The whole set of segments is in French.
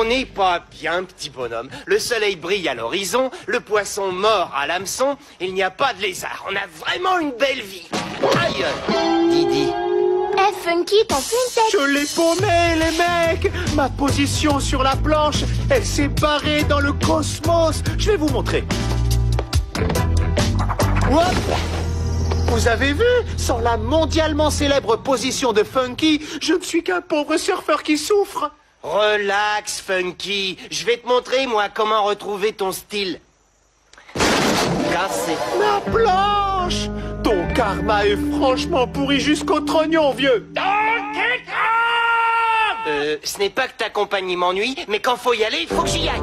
n'est pas bien, petit bonhomme. Le soleil brille à l'horizon, le poisson mord à l'hameçon, il n'y a pas de lézard. On a vraiment une belle vie. Aïe, Didi. Eh, Funky, t'en fais une tête? Je l'ai paumé, les mecs. Ma position sur la planche, elle s'est barrée dans le cosmos. Je vais vous montrer. Hop. Vous avez vu? Sans la mondialement célèbre position de Funky, je ne suis qu'un pauvre surfeur qui souffre. Relax, Funky. Je vais te montrer, moi, comment retrouver ton style. Cassé. Ma planche! Ton karma est franchement pourri jusqu'au trognon, vieux. Ce n'est pas que ta compagnie m'ennuie, mais quand faut y aller, il faut que j'y aille.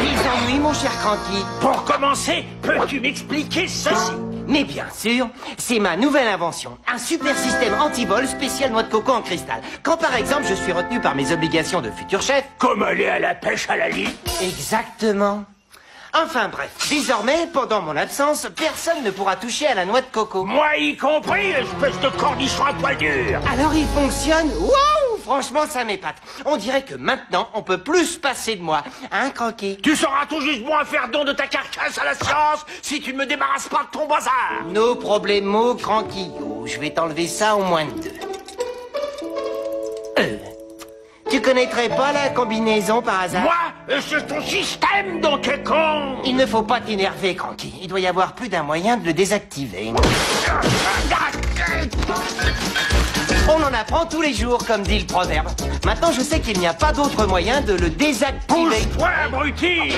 Les ennuis, mon cher Cranky. Pour commencer, peux-tu m'expliquer ceci? Mais bien sûr, c'est ma nouvelle invention. Un super système anti-vol spécial noix de coco en cristal. Quand par exemple je suis retenu par mes obligations de futur chef. Comme aller à la pêche à la ligne? Exactement. Enfin bref, désormais, pendant mon absence, personne ne pourra toucher à la noix de coco. Moi y compris, espèce de cornichon à poil dur. Alors il fonctionne? Waouh! Franchement, ça m'épate. On dirait que maintenant, on peut plus se passer de moi. Hein, Cranky? Tu sauras tout juste bon faire don de ta carcasse à la science si tu ne me débarrasses pas de ton bazar. No problemo, Cranky. Oh, je vais t'enlever ça en moins de 2. Tu connaîtrais pas la combinaison par hasard? Moi, c'est ton système, Donkey Kong. Il ne faut pas t'énerver, Cranky. Il doit y avoir plus d'un moyen de le désactiver. On en apprend tous les jours, comme dit le proverbe. Maintenant, je sais qu'il n'y a pas d'autre moyen de le désactiver. Pousse-toi, abruti.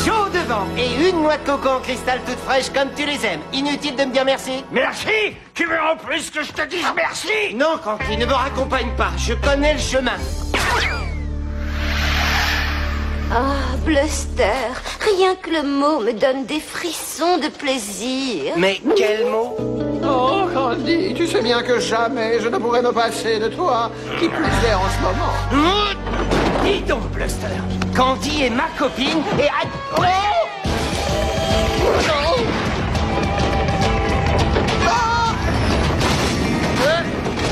Chaud devant et une noix de coco en cristal toute fraîche comme tu les aimes. Inutile de me dire merci. Merci. Tu veux en plus que je te dise merci? Non, Cranky, ne me raccompagne pas. Je connais le chemin. Ah, Bluster, rien que le mot me donne des frissons de plaisir. Mais quel mot? Oh, Candy, tu sais bien que jamais je ne pourrais me passer de toi, qui plus est en ce moment. Dis donc, Bluster. Candy est ma copine et... Oh!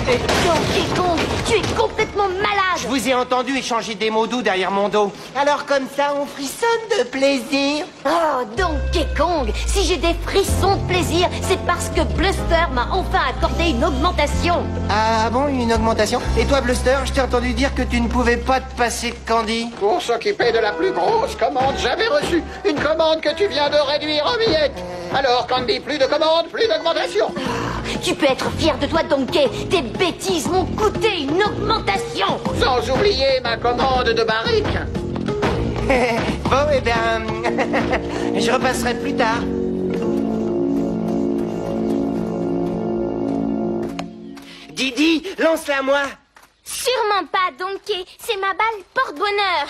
Et Donkey Kong, tu es complètement malade. Je vous ai entendu échanger des mots doux derrière mon dos. Alors comme ça, on frissonne de plaisir. Oh, Donkey Kong, si j'ai des frissons de plaisir, c'est parce que Bluster m'a enfin accordé une augmentation. Ah bon, une augmentation? Et toi, Bluster, je t'ai entendu dire que tu ne pouvais pas te passer de Candy. Pour s'occuper de la plus grosse commande jamais reçue, une commande que tu viens de réduire en miettes. Alors, Candy, plus de commandes, plus d'augmentation. Tu peux être fier de toi, Donkey. Tes bêtises m'ont coûté une augmentation. Sans oublier ma commande de barrique. Bon, eh bien, je repasserai plus tard. Didi, lance-la à moi. Sûrement pas, Donkey. C'est ma balle porte-bonheur.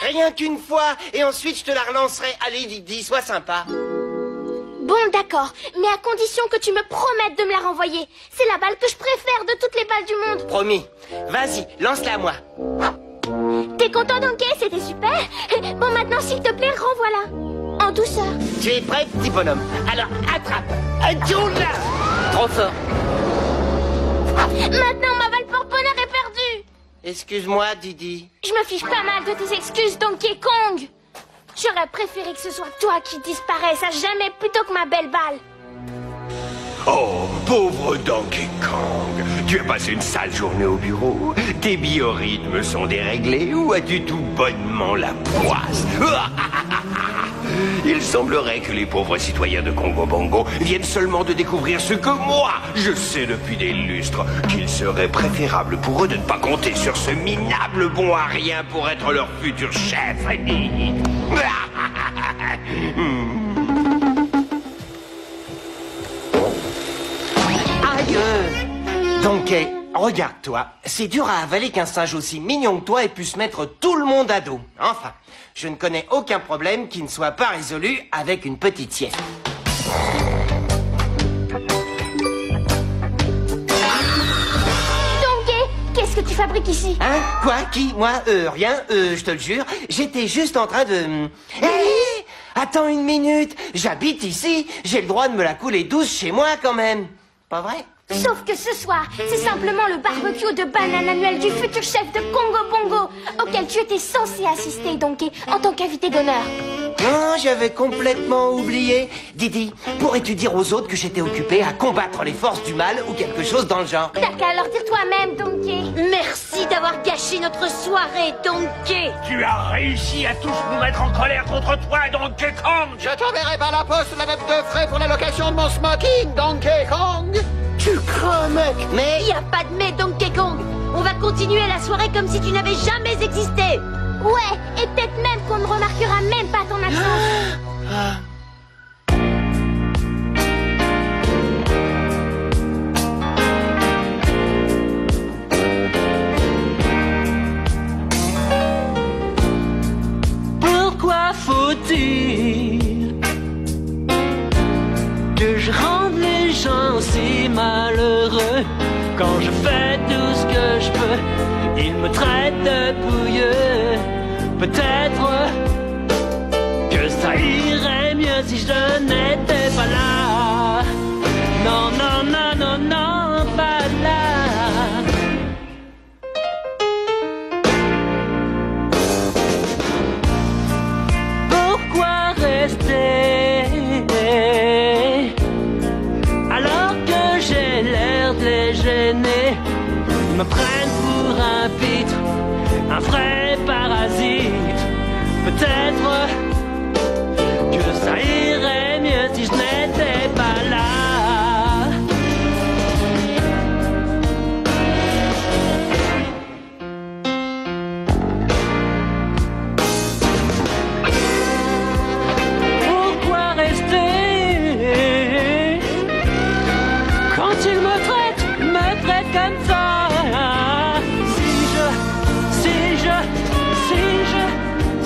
Rien qu'une fois, et ensuite je te la relancerai. Allez, Didi, sois sympa. Bon, d'accord, mais à condition que tu me promettes de me la renvoyer. C'est la balle que je préfère de toutes les balles du monde. Promis. Vas-y, lance-la à moi. T'es content, Donkey? C'était super. Bon, maintenant, s'il te plaît, renvoie-la. En douceur. Tu es prêt, petit bonhomme? Alors, attrape. Là. Trop fort. Maintenant, ma balle porte-bonheur est perdue. Excuse-moi, Didi. Je me fiche pas mal de tes excuses, Donkey Kong. J'aurais préféré que ce soit toi qui disparaisse à jamais plutôt que ma belle balle. Oh, pauvre Donkey Kong. Tu as passé une sale journée au bureau. Tes biorhythmes sont déréglés ou as-tu tout bonnement la poisse? Il semblerait que les pauvres citoyens de Congo Bongo viennent seulement de découvrir ce que moi, je sais depuis des lustres, qu'il serait préférable pour eux de ne pas compter sur ce minable bon à rien pour être leur futur chef. Aïe. Donc, regarde-toi. C'est dur à avaler qu'un singe aussi mignon que toi ait pu se mettre tout le monde à dos. Enfin, je ne connais aucun problème qui ne soit pas résolu avec une petite sieste. Donkey, qu'est-ce que tu fabriques ici? Hein? Quoi? Qui? Moi? Rien. Je te le jure. J'étais juste en train de... Hé! Attends une minute. J'habite ici. J'ai le droit de me la couler douce chez moi quand même. Pas vrai? Sauf que ce soir, c'est simplement le barbecue de banane annuel du futur chef de Congo Bongo, auquel tu étais censé assister, Donkey, en tant qu'invité d'honneur. Non, j'avais complètement oublié. Didi, pourrais-tu dire aux autres que j'étais occupé à combattre les forces du mal ou quelque chose dans le genre? T'as qu'à leur dire toi-même, Donkey. Merci d'avoir gâché notre soirée, Donkey. Tu as réussi à tous nous mettre en colère contre toi, Donkey Kong. Je t'enverrai par la poste la note de frais pour la location de mon smoking, Donkey Kong. Tu crains, mec. Mais... Y a pas de mais, Donkey Kong. On va continuer la soirée comme si tu n'avais jamais existé. Ouais, et peut-être même qu'on ne remarquera même pas ton absence. Pourquoi faut-il que je rende les gens si malheureux? Quand je fais tout ce que je peux, ils me traitent de pouilleux. Peut-être que ça irait mieux si je n'étais pas là. Non, non, non, non, non, pas là. Pourquoi rester alors que j'ai l'air de les gêner? Ils me prennent pour un pitre, un vrai parasite. Peut-être que ça irait mieux si je n'étais pas là. Pourquoi rester quand ils me traitent comme ça?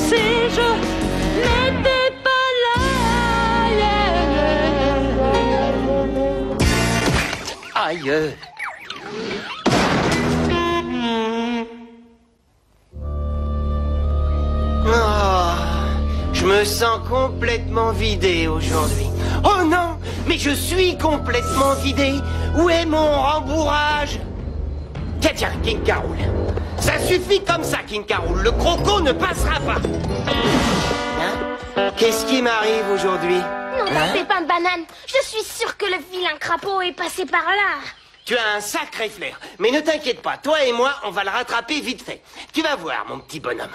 Si je n'étais pas là, Aïe. Oh, je me sens complètement vidé aujourd'hui. Oh non, mais je suis complètement vidé. Où est mon rembourrage? Tiens, King K. Rool. Ça suffit comme ça, King K. Rool. Le croco ne passera pas. Hein? Qu'est-ce qui m'arrive aujourd'hui? Non, t'as pain de banane. Je suis sûre que le vilain crapaud est passé par là. Tu as un sacré flair. Mais ne t'inquiète pas, toi et moi, on va le rattraper vite fait. Tu vas voir, mon petit bonhomme.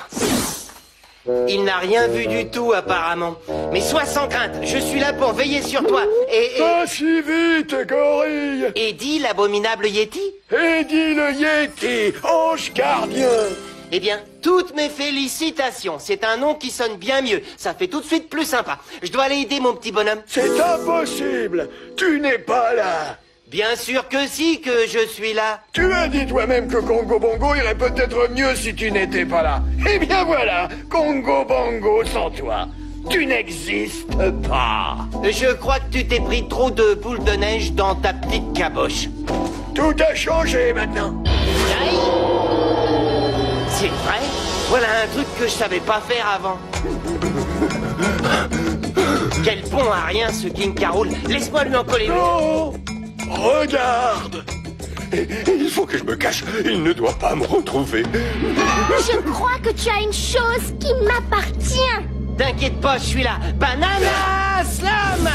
Il n'a rien vu du tout, apparemment. Mais sois sans crainte, je suis là pour veiller sur toi. Pas si vite, gorille. Et dis l'abominable Yeti? Eddie le Yeti, ange gardien. Eh bien, toutes mes félicitations. C'est un nom qui sonne bien mieux. Ça fait tout de suite plus sympa. Je dois aller aider mon petit bonhomme. C'est impossible. Tu n'es pas là. Bien sûr que si, que je suis là. Tu as dit toi-même que Congo Bongo irait peut-être mieux si tu n'étais pas là. Eh bien voilà, Congo Bongo sans toi. Tu n'existes pas. Je crois que tu t'es pris trop de boules de neige dans ta petite caboche. Tout a changé maintenant. Aïe. C'est vrai? Voilà un truc que je savais pas faire avant. Quel bon à rien ce King K. Rool. Laisse-moi lui en coller une. Non. Regarde. Il faut que je me cache. Il ne doit pas me retrouver. Je crois que tu as une chose qui m'appartient. T'inquiète pas, je suis là. Banana Slam!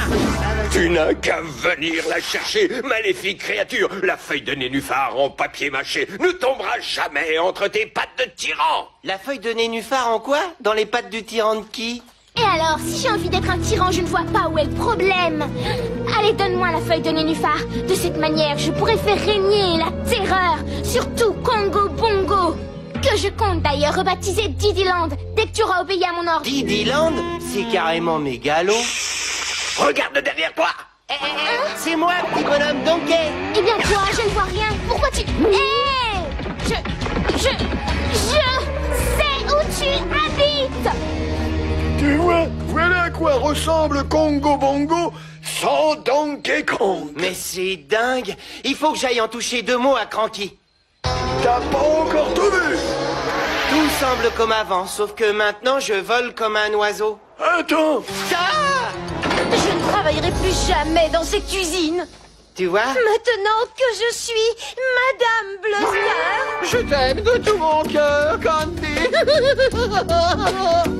Tu n'as qu'à venir la chercher, maléfique créature. La feuille de nénuphar en papier mâché ne tombera jamais entre tes pattes de tyran. La feuille de nénuphar en quoi? Dans les pattes du tyran de qui? Et alors, si j'ai envie d'être un tyran, je ne vois pas où est le problème. Allez, donne-moi la feuille de nénuphar. De cette manière, je pourrais faire régner la terreur sur tout Congo Bongo. Que je compte d'ailleurs rebaptiser Didiland dès que tu auras obéi à mon ordre. Didiland? C'est carrément mégalo. Regarde derrière toi. C'est moi, petit bonhomme Donkey. Eh bien toi, je ne vois rien. Pourquoi tu... Je sais où tu habites. Tu vois, voilà à quoi ressemble Congo Bongo sans Donkey Kong. Mais c'est dingue. Il faut que j'aille en toucher deux mots à Cranky. T'as pas encore tout vu. Tout semble comme avant, sauf que maintenant je vole comme un oiseau. Attends. Ah! Je ne travaillerai plus jamais dans cette usine. Tu vois? Maintenant que je suis Madame Bluster. Je t'aime de tout mon cœur, Candy.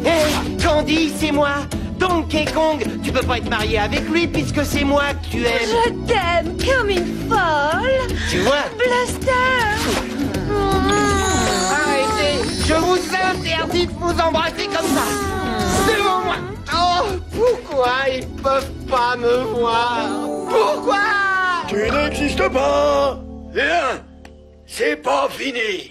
Hé, Candy, c'est moi, Donkey Kong. Tu peux pas être marié avec lui puisque c'est moi que tu aimes. Je t'aime comme une folle. Tu vois? Bluster. Arrêtez, je vous interdis de vous embrasser comme ça. Devant moi. Oh, pourquoi ils peuvent pas me voir? Pourquoi? Tu n'existes pas. Viens, c'est pas fini.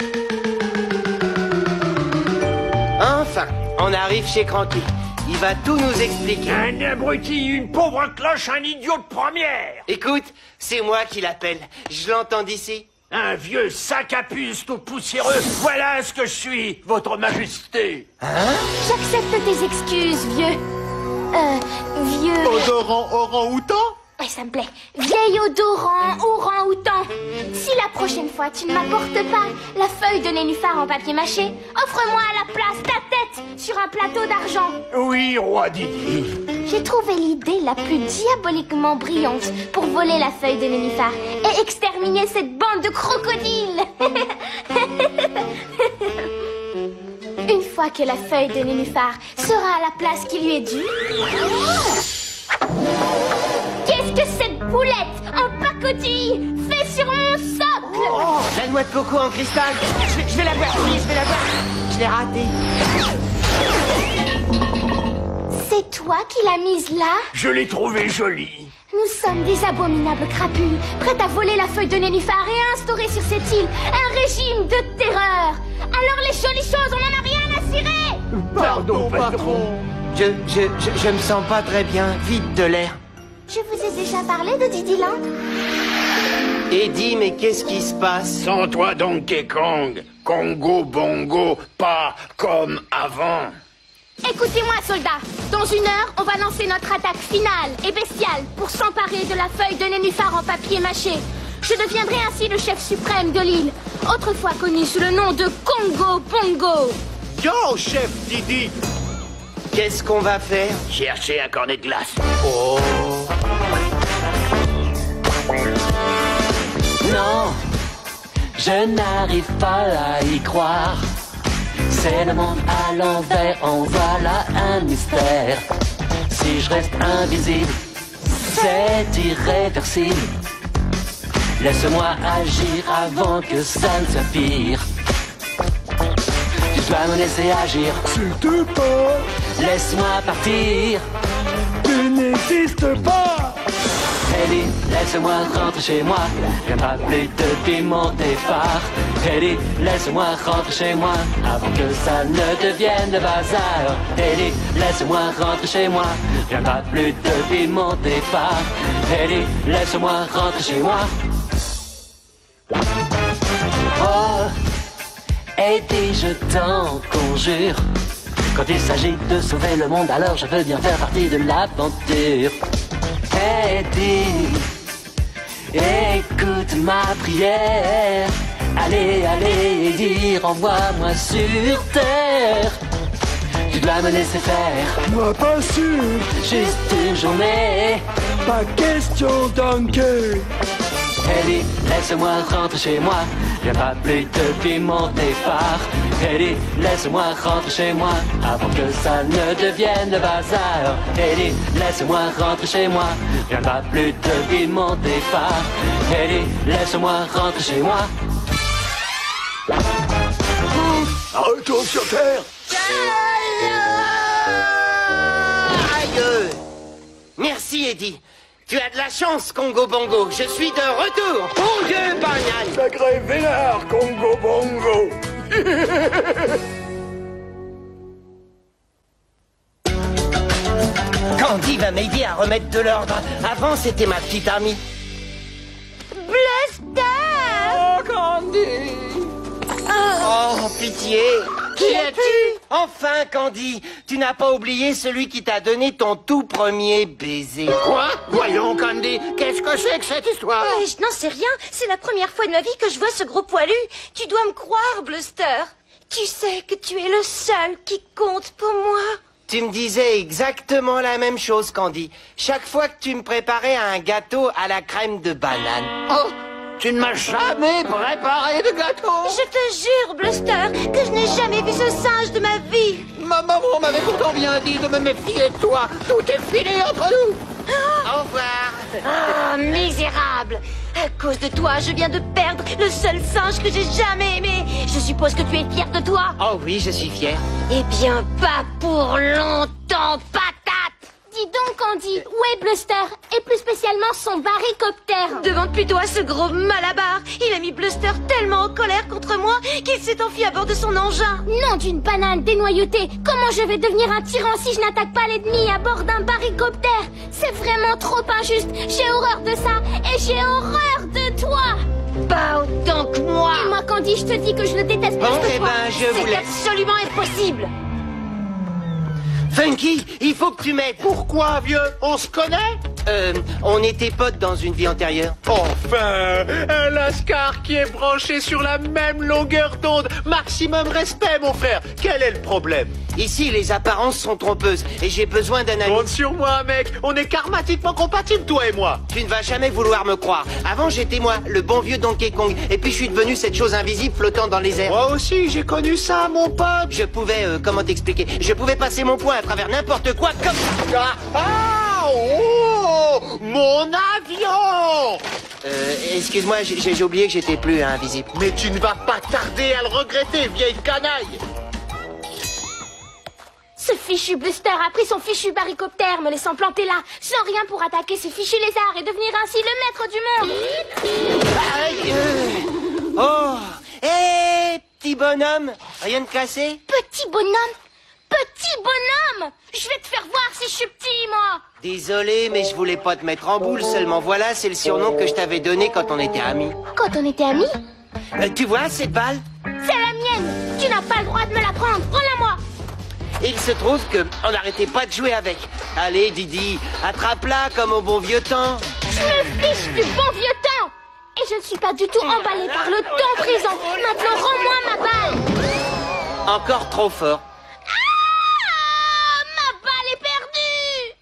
Enfin, on arrive chez Cranky. Il va tout nous expliquer. Un abruti, une pauvre cloche, un idiot de première. Écoute, c'est moi qui l'appelle. Je l'entends d'ici. Un vieux sac à puce tout poussiéreux. Voilà ce que je suis, votre majesté. J'accepte tes excuses, vieux. Vieux... Odorant orang-outan? Ouais, ça me plaît. Vieil odorant, orang-outan. Si la prochaine fois tu ne m'apportes pas la feuille de nénuphar en papier mâché, offre-moi à la place ta tête sur un plateau d'argent. Oui, roi Didi. J'ai trouvé l'idée la plus diaboliquement brillante pour voler la feuille de nénuphar et exterminer cette bande de crocodiles. Une fois que la feuille de nénuphar sera à la place qui lui est due... Qu'est-ce que cette boulette en pacotille fait sur mon socle? Oh, la noix de coco en cristal. Je vais la boire, oui, je vais la boire. Je l'ai ratée. C'est toi qui l'as mise là? Je l'ai trouvée jolie. Nous sommes des abominables crapules, prêtes à voler la feuille de nénuphar et à instaurer sur cette île un régime de terreur. Alors les jolies choses, on n'en a rien à cirer. Pardon, patron. Je me sens pas très bien. Vite de l'air. Je vous ai déjà parlé de Didiland? Eddie, mais qu'est-ce qui se passe? Sans toi, Donkey Kong, Congo Bongo, pas comme avant. Écoutez-moi, soldats. Dans 1 heure, on va lancer notre attaque finale et bestiale pour s'emparer de la feuille de nénuphar en papier mâché. Je deviendrai ainsi le chef suprême de l'île, autrefois connu sous le nom de Congo Bongo. Yo, chef Didi. Qu'est-ce qu'on va faire? Cherchez un cornet de glace. Oh. Non, je n'arrive pas à y croire. C'est le monde à l'envers, en voilà un mystère. Si je reste invisible, c'est irréversible. Laisse-moi agir avant que ça ne soit pire. Tu dois me laisser agir. S'il te plaît, Laisse-moi partir. tu n'existes pas. Eddie, laisse-moi rentrer chez moi. J'aime pas plus de pimenter phare. Eddie, laisse-moi rentrer chez moi avant que ça ne devienne le bazar. Eddie, laisse-moi rentrer chez moi. J'aime pas plus de pimenter phare. Eddie, laisse-moi rentrer chez moi. Oh, Eddie, je t'en conjure. Quand il s'agit de sauver le monde, alors je veux bien faire partie de l'aventure. Eddie, écoute ma prière. Allez, allez, Eddie, renvoie-moi sur terre. Tu dois me laisser faire, Moi pas sûr, juste une journée. pas question, Donkey. Eddie, laisse-moi rentrer chez moi. Viens pas plus de pimenter phare. Eddie, laisse-moi rentrer chez moi avant que ça ne devienne le bazar. Eddie, laisse-moi rentrer chez moi. Viens pas plus de pimenter phare. Eddie, laisse-moi rentrer chez moi. Retourne sur terre. Aïe! Merci, Eddie. Tu as de la chance, Congo Bongo. Je suis de retour. Bon Dieu, banane. Sacré vénard, Congo Bongo. Candy va m'aider à remettre de l'ordre. Avant, c'était ma petite amie. Bluster! Oh, Candy. Oh, pitié. Qui es-tu? Enfin, Candy, tu n'as pas oublié celui qui t'a donné ton tout premier baiser. Quoi? Voyons, Candy, qu'est-ce que c'est que cette histoire? Je n'en sais rien. C'est la première fois de ma vie que je vois ce gros poilu. Tu dois me croire, Bluster. Tu sais que tu es le seul qui compte pour moi. Tu me disais exactement la même chose, Candy. Chaque fois que tu me préparais un gâteau à la crème de banane. Oh, tu ne m'as jamais préparé de gâteau. Je te jure, Bluster, que je n'ai jamais vu ce singe de ma vie. Ma maman m'avait pourtant bien dit de me méfier de toi. Tout est fini entre nous. Au revoir. Ah, misérable! À cause de toi, je viens de perdre le seul singe que j'ai jamais aimé. Je suppose que tu es fier de toi? Oh oui, je suis fier. Eh bien, pas pour longtemps, patate! Dis donc, Candy, où est Bluster? Et plus spécialement son baricoptère. Demande plutôt à ce gros malabar. Il a mis Bluster tellement en colère contre moi qu'il s'est enfui à bord de son engin. Nom d'une banane dénoyautée. Comment je vais devenir un tyran si je n'attaque pas l'ennemi à bord d'un baricoptère? C'est vraiment trop injuste. J'ai horreur de ça. Et j'ai horreur de toi. Pas autant que moi. Et moi, Candy, je te dis que je le déteste plus Bon, que eh toi. ben, je vous C'est laisse. absolument impossible. Funky, il faut que tu m'aides. Pourquoi, vieux? On se connaît? On était potes dans une vie antérieure. Enfin, un lascar qui est branché sur la même longueur d'onde. Maximum respect, mon frère. Quel est le problème? Ici, les apparences sont trompeuses et j'ai besoin d'un ami. Compte sur moi, mec. On est karmatiquement compatibles, toi et moi. Tu ne vas jamais vouloir me croire. Avant, j'étais moi, le bon vieux Donkey Kong. Et puis, je suis devenu cette chose invisible flottant dans les airs. Moi aussi, j'ai connu ça, mon pote. Je pouvais, comment t'expliquer? Je pouvais passer mon poing à travers n'importe quoi comme ça. Oh, mon avion! Excuse-moi, j'ai oublié que j'étais plus invisible. Mais tu ne vas pas tarder à le regretter, vieille canaille. Ce fichu Bluster a pris son fichu baricoptère, me laissant planter là, sans rien pour attaquer ce fichu lézard et devenir ainsi le maître du monde. Aïe, Oh, hé, petit bonhomme, rien de cassé? Petit bonhomme, petit bonhomme, je vais te faire voir si je suis petit, moi. Désolé, mais je voulais pas te mettre en boule, seulement voilà, c'est le surnom que je t'avais donné quand on était amis. Quand on était amis, Tu vois cette balle? c'est la mienne. Tu n'as pas le droit de me la prendre. Rends-la moi. Il se trouve que on n'arrêtait pas de jouer avec. Allez, Didi, attrape-la comme au bon vieux temps. Je me fiche du bon vieux temps. Et je ne suis pas du tout emballée par le temps présent. Maintenant, rends-moi ma balle. Encore trop fort. Ah, ma balle est perdue.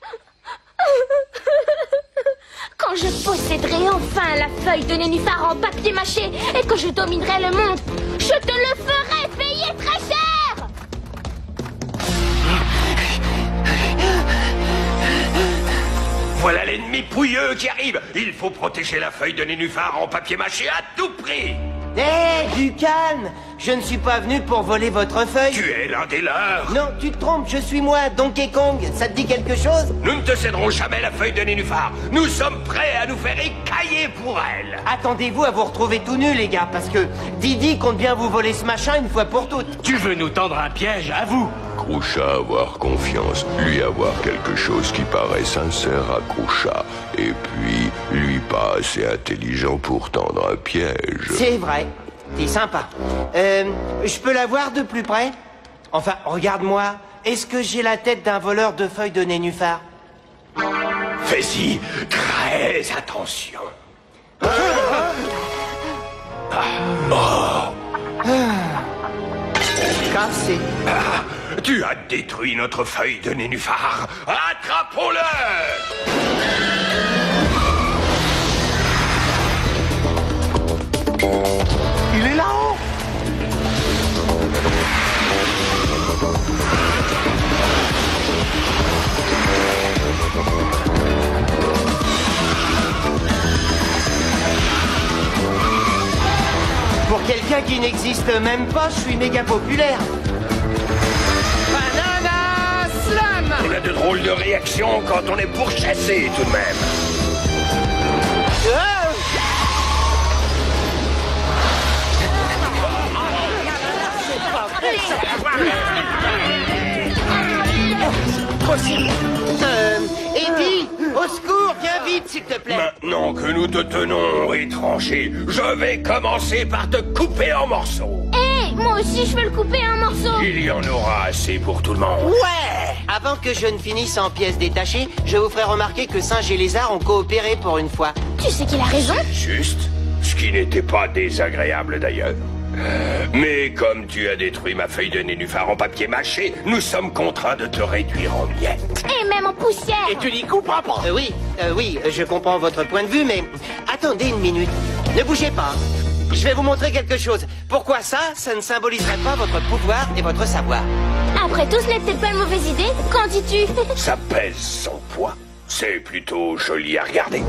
Quand je posséderai enfin la feuille de nénuphar en papier mâché et que je dominerai le monde, je te le ferai payer très cher. Voilà l'ennemi pouilleux qui arrive. Il faut protéger la feuille de nénuphar en papier mâché à tout prix. Hé, du calme. Je ne suis pas venu pour voler votre feuille. Tu es l'un des leurs. Non, tu te trompes, je suis moi, Donkey Kong. Ça te dit quelque chose? Nous ne te céderons jamais la feuille de nénuphar. Nous sommes prêts à nous faire écailler pour elle. Attendez-vous à vous retrouver tout nus, les gars, parce que Didi compte bien vous voler ce machin une fois pour toutes. Tu veux nous tendre un piège, à vous? Crouchat, avoir confiance, lui avoir quelque chose qui paraît sincère à Crouchat, et puis lui pas assez intelligent pour tendre un piège. C'est vrai, t'es sympa. Je peux la voir de plus près? Enfin, regarde-moi. Est-ce que j'ai la tête d'un voleur de feuilles de nénuphar? Fais-y très attention. Cassé. Tu as détruit notre feuille de nénuphar. Attrapons-le! Il est là-haut. Pour quelqu'un qui n'existe même pas, je suis méga populaire. Banana Slam. On a de drôles de réactions quand on est pourchassé tout de même. Eddie, au secours, viens vite, s'il te plaît. Maintenant que nous te tenons, étranger, je vais commencer par te couper en morceaux. Hé, moi aussi je veux le couper en morceaux. Il y en aura assez pour tout le monde. Ouais. Avant que je ne finisse en pièces détachées, je vous ferai remarquer que Singe et Lézard ont coopéré pour une fois. Tu sais qu'il a raison. Juste, ce qui n'était pas désagréable d'ailleurs. Mais comme tu as détruit ma feuille de nénuphar en papier mâché, nous sommes contraints de te réduire en miettes. Et même en poussière. Et tu n'y comprends pas. Oui, je comprends votre point de vue, mais attendez une minute. Ne bougez pas. Je vais vous montrer quelque chose. Pourquoi ça ne symboliserait pas votre pouvoir et votre savoir? Après tout, ce n'est peut-être pas une mauvaise idée. Qu'en dis-tu? Ça pèse son poids. C'est plutôt joli à regarder.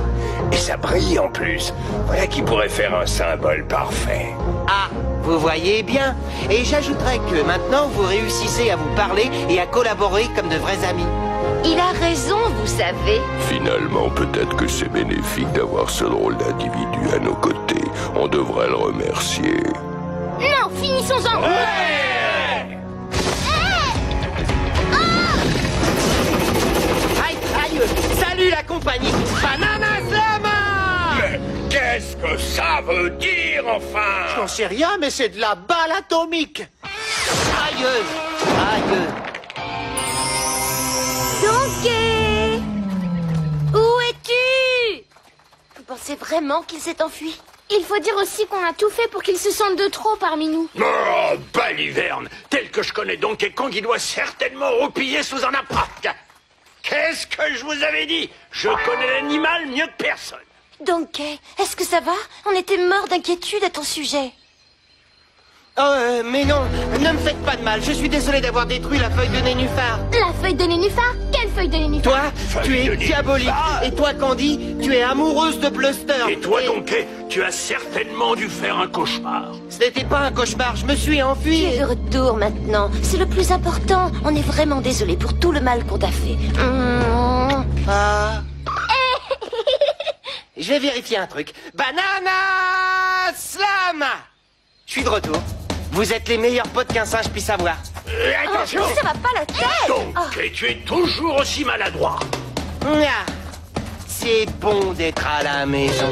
Et ça brille en plus. Voilà qui pourrait faire un symbole parfait. Ah, vous voyez bien. Et j'ajouterais que maintenant, vous réussissez à vous parler et à collaborer comme de vrais amis. Il a raison, vous savez. Finalement, peut-être que c'est bénéfique d'avoir ce drôle d'individu à nos côtés. On devrait le remercier. Non, finissons-en. Aïe, salut la compagnie. Banana Slam! Mais qu'est-ce que ça veut dire, enfin? J'en sais rien, mais c'est de la balle atomique. Aïe. Donkey! Où es-tu? Vous pensez vraiment qu'il s'est enfui? Il faut dire aussi qu'on a tout fait pour qu'il se sente de trop parmi nous. Oh, baliverne! Tel que je connais Donkey Kong, il doit certainement roupiller sous un appart. Qu'est-ce que je vous avais dit? Je connais l'animal mieux que personne. Donkey, est-ce que ça va? On était morts d'inquiétude à ton sujet. Mais non, ne me faites pas de mal. Je suis désolé d'avoir détruit la feuille de nénuphar. La feuille de nénuphar? Quelle feuille de nénuphar? Toi, tu es diabolique. Et toi, Candy, tu es amoureuse de Bluster. Et toi, Donkey, tu as certainement dû faire un cauchemar. Ce n'était pas un cauchemar, je me suis Tu enfui. es de retour maintenant. C'est le plus important. On est vraiment désolé pour tout le mal qu'on t'a fait. Ah. Je vais vérifier un truc. Banana Slam! Je suis de retour. Vous êtes les meilleurs potes qu'un singe puisse avoir. Attention! Ça va pas la tête! Donkey, tu es toujours aussi maladroit. Ah, c'est bon d'être à la maison.